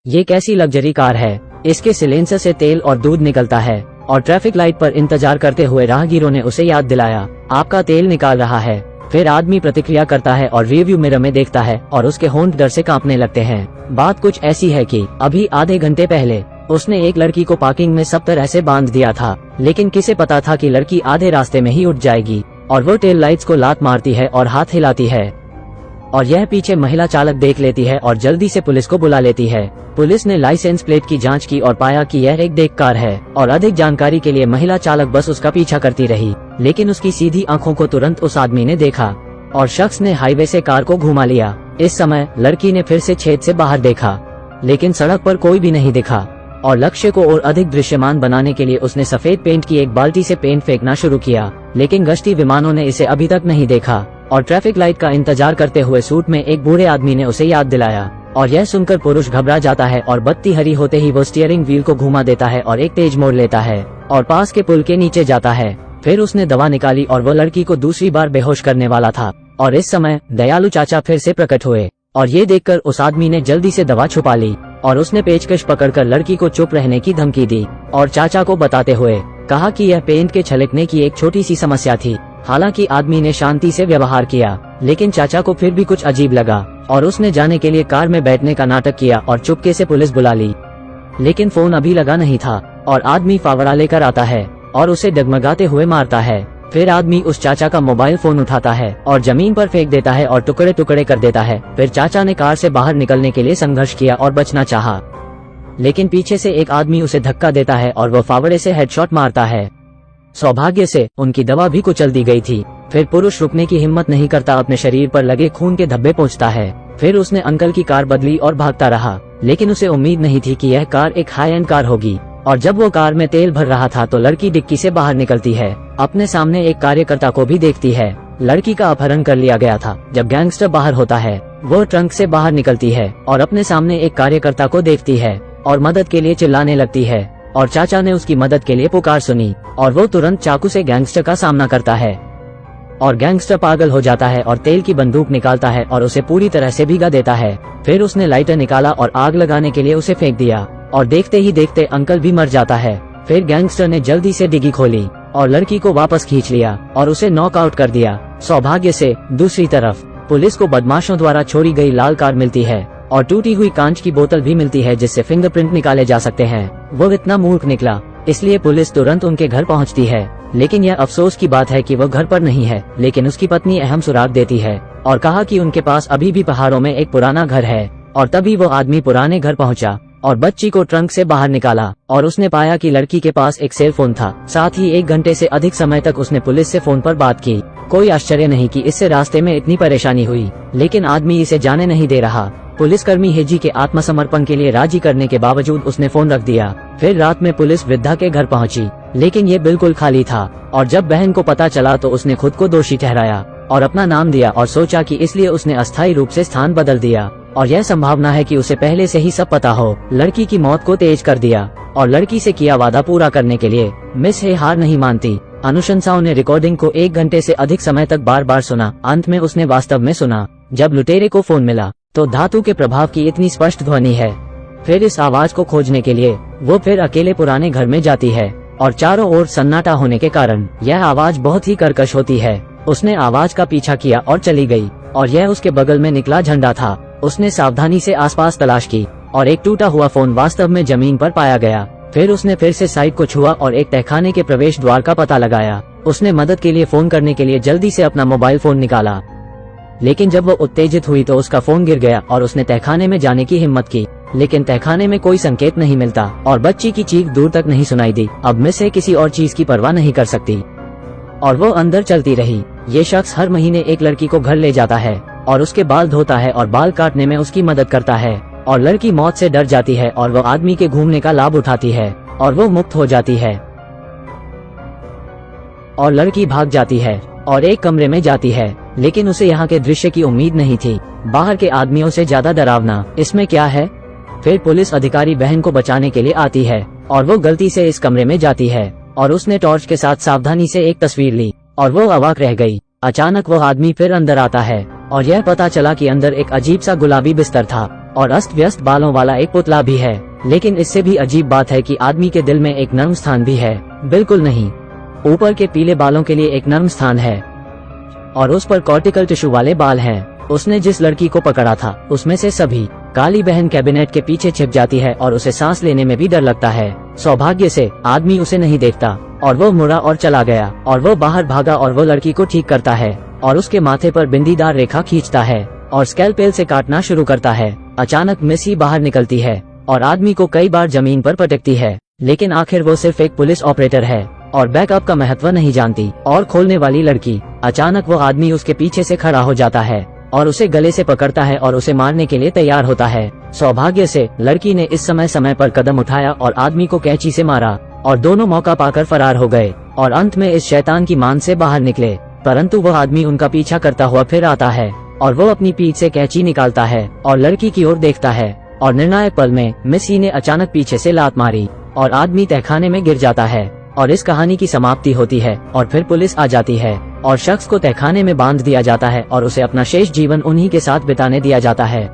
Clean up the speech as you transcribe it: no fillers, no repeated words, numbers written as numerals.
ये कैसी luxury car है, इसके सिलेंसर से तेल और दूध निकलता है। और ट्रैफिक लाइट पर इंतजार करते हुए राहगीरों ने उसे याद दिलाया, आपका तेल निकाल रहा है। फिर आदमी प्रतिक्रिया करता है और रिव्यू मिरर में देखता है और उसके होंठ डर से कांपने लगते हैं। बात कुछ ऐसी है कि अभी आधे घंटे पहले उसने एक लड़की को पार्किंग में सब तरह से बांध दिया था, लेकिन किसे पता था कि लड़की आधे रास्ते में ही उठ जाएगी। और वो टेल लाइट्स को लात मारती है और हाथ हिलाती है और यह पीछे महिला चालक देख लेती है और जल्दी से पुलिस को बुला लेती है। पुलिस ने लाइसेंस प्लेट की जांच की और पाया कि यह एक डेक कार है और अधिक जानकारी के लिए महिला चालक बस उसका पीछा करती रही, लेकिन उसकी सीधी आंखों को तुरंत उस आदमी ने देखा और शख्स ने हाईवे से कार को घुमा लिया। इस समय लड़की ने फिर से छेद से बाहर देखा, लेकिन सड़क पर कोई भी नहीं दिखा और लक्ष्य को और अधिक दृश्यमान बनाने के लिए उसने सफेद पेंट की एक बाल्टी से पेंट फेंकना शुरू किया, लेकिन गश्ती विमानों ने इसे अभी तक नहीं देखा। और ट्रैफिक लाइट का इंतजार करते हुए सूट में एक बूढ़े आदमी ने उसे याद दिलाया और यह सुनकर पुरुष घबरा जाता है और बत्ती हरी होते ही वो स्टीयरिंग व्हील को घुमा देता है और एक तेज मोड़ लेता है और पास के पुल के नीचे जाता है। फिर उसने दवा निकाली और वो लड़की को दूसरी बार बेहोश करने वाला था और इस समय दयालु चाचा फिर से प्रकट हुए और ये देखकर उस आदमी ने जल्दी से दवा छुपा ली और उसने पेचकश पकड़कर लड़की को चुप रहने की धमकी दी और चाचा को बताते हुए कहा कि यह पेंट के छलकने की एक छोटी सी समस्या थी। हालांकि आदमी ने शांति से व्यवहार किया, लेकिन चाचा को फिर भी कुछ अजीब लगा और उसने जाने के लिए कार में बैठने का नाटक किया और चुपके से पुलिस बुला ली। लेकिन फोन अभी लगा नहीं था और आदमी फावड़ा लेकर आता है और उसे डगमगाते हुए मारता है। फिर आदमी उस चाचा का मोबाइल फोन उठाता है और जमीन पर फेंक देता है और टुकड़े टुकड़े कर देता है। फिर चाचा ने कार से बाहर निकलने के लिए संघर्ष किया और बचना चाहा, लेकिन पीछे से एक आदमी उसे धक्का देता है और वो फावड़े से हेडशॉट मारता है। सौभाग्य से उनकी दवा भी कुचल दी गई थी। फिर पुरुष रुकने की हिम्मत नहीं करता, अपने शरीर पर लगे खून के धब्बे पोंछता है। फिर उसने अंकल की कार बदली और भागता रहा, लेकिन उसे उम्मीद नहीं थी कि यह कार एक हाई एंड कार होगी। और जब वो कार में तेल भर रहा था तो लड़की डिक्की से बाहर निकलती है, अपने सामने एक कार्यकर्ता को भी देखती है। लड़की का अपहरण कर लिया गया था। जब गैंगस्टर बाहर होता है वो ट्रंक से बाहर निकलती है और अपने सामने एक कार्यकर्ता को देखती है और मदद के लिए चिल्लाने लगती है और चाचा ने उसकी मदद के लिए पुकार सुनी और वो तुरंत चाकू से गैंगस्टर का सामना करता है और गैंगस्टर पागल हो जाता है और तेल की बंदूक निकालता है और उसे पूरी तरह से भिगा देता है। फिर उसने लाइटर निकाला और आग लगाने के लिए उसे फेंक दिया और देखते ही देखते अंकल भी मर जाता है। फिर गैंगस्टर ने जल्दी से डिग्गी खोली और लड़की को वापस खींच लिया और उसे नॉकआउट कर दिया। सौभाग्य से दूसरी तरफ पुलिस को बदमाशों द्वारा छोड़ी गई लाल कार मिलती है और टूटी हुई कांच की बोतल भी मिलती है जिससे फिंगरप्रिंट निकाले जा सकते हैं। वो इतना मूर्ख निकला, इसलिए पुलिस तुरंत उनके घर पहुंचती है। लेकिन यह अफसोस की बात है कि वो घर पर नहीं है, लेकिन उसकी पत्नी अहम सुराग देती है और कहा कि उनके पास अभी भी पहाड़ों में एक पुराना घर है। और तभी वो आदमी पुराने घर पहुंचा और बच्ची को ट्रंक से बाहर निकाला और उसने पाया कि लड़की के पास एक सेल फोन था। साथ ही 1 घंटे से अधिक समय तक उसने पुलिस से फोन पर बात की। कोई आश्चर्य नहीं कि इससे रास्ते में इतनी परेशानी हुई, लेकिन आदमी इसे जाने नहीं दे रहा। पुलिसकर्मी हेजी के आत्मसमर्पण के लिए राजी करने के बावजूद उसने फोन रख दिया। फिर रात में पुलिस वृद्धा के घर पहुंची, लेकिन ये बिल्कुल खाली था और जब बहन को पता चला तो उसने खुद को दोषी ठहराया और अपना नाम दिया और सोचा कि इसलिए उसने अस्थायी रूप से स्थान बदल दिया और यह संभावना है कि उसे पहले से ही सब पता हो। लड़की की मौत को तेज कर दिया और लड़की से किया वादा पूरा करने के लिए मिस हे हार नहीं मानती। अनुशंसाओं ने रिकॉर्डिंग को 1 घंटे से अधिक समय तक बार बार सुना। अंत में उसने वास्तव में सुना। जब लुटेरे को फोन मिला तो धातु के प्रभाव की इतनी स्पष्ट ध्वनि है। फिर इस आवाज को खोजने के लिए वो फिर अकेले पुराने घर में जाती है और चारों ओर सन्नाटा होने के कारण यह आवाज बहुत ही कर्कश होती है। उसने आवाज का पीछा किया और चली गई और यह उसके बगल में निकला झंडा था। उसने सावधानी से आसपास तलाश की और एक टूटा हुआ फोन वास्तव में जमीन पर पाया गया। फिर उसने फिर से साइड को छुआ और एक तहखाने के प्रवेश द्वार का पता लगाया। उसने मदद के लिए फोन करने के लिए जल्दी से अपना मोबाइल फोन निकाला, लेकिन जब वो उत्तेजित हुई तो उसका फोन गिर गया और उसने तहखाने में जाने की हिम्मत की, लेकिन तहखाने में कोई संकेत नहीं मिलता और बच्ची की चीख दूर तक नहीं सुनाई दी। अब मिस हे किसी और चीज की परवाह नहीं कर सकती और वो अंदर चलती रही। ये शख्स हर महीने एक लड़की को घर ले जाता है और उसके बाल धोता है और बाल काटने में उसकी मदद करता है और लड़की मौत से डर जाती है और वो आदमी के घूमने का लाभ उठाती है और वो मुक्त हो जाती है और लड़की भाग जाती है और एक कमरे में जाती है, लेकिन उसे यहाँ के दृश्य की उम्मीद नहीं थी। बाहर के आदमियों से ज्यादा डरावना इसमें क्या है। फिर पुलिस अधिकारी बहन को बचाने के लिए आती है और वो गलती से इस कमरे में जाती है और उसने टॉर्च के साथ सावधानी से एक तस्वीर ली और वो अवाक रह गई। अचानक वो आदमी फिर अंदर आता है और यह पता चला कि अंदर एक अजीब सा गुलाबी बिस्तर था और अस्त व्यस्त बालों वाला एक पुतला भी है। लेकिन इससे भी अजीब बात है कि आदमी के दिल में एक नर्म स्थान भी है। बिल्कुल नहीं, ऊपर के पीले बालों के लिए एक नर्म स्थान है और उस पर कॉर्टिकल टिश्यू वाले बाल हैं। उसने जिस लड़की को पकड़ा था उसमें से सभी। काली बहन कैबिनेट के पीछे छिप जाती है और उसे सांस लेने में भी डर लगता है। सौभाग्य से आदमी उसे नहीं देखता और वो मुड़ा और चला गया और वो बाहर भागा और वो लड़की को ठीक करता है और उसके माथे पर बिंदीदार रेखा खींचता है और स्कैलपेल से काटना शुरू करता है। अचानक मिसी बाहर निकलती है और आदमी को कई बार जमीन पर पटकती है, लेकिन आखिर वो सिर्फ एक पुलिस ऑपरेटर है और बैकअप का महत्व नहीं जानती। और खोलने वाली लड़की, अचानक वो आदमी उसके पीछे से खड़ा हो जाता है और उसे गले से पकड़ता है और उसे मारने के लिए तैयार होता है। सौभाग्य से लड़की ने इस समय पर कदम उठाया और आदमी को कैंची से मारा और दोनों मौका पाकर फरार हो गए और अंत में इस शैतान की मान से बाहर निकले। परंतु वह आदमी उनका पीछा करता हुआ फिर आता है और वो अपनी पीठ से कैंची निकालता है और लड़की की ओर देखता है और निर्णायक पल में मिसी ने अचानक पीछे से लात मारी और आदमी तहखाने में गिर जाता है और इस कहानी की समाप्ति होती है। और फिर पुलिस आ जाती है और शख्स को तहखाने में बांध दिया जाता है और उसे अपना शेष जीवन उन्हीं के साथ बिताने दिया जाता है।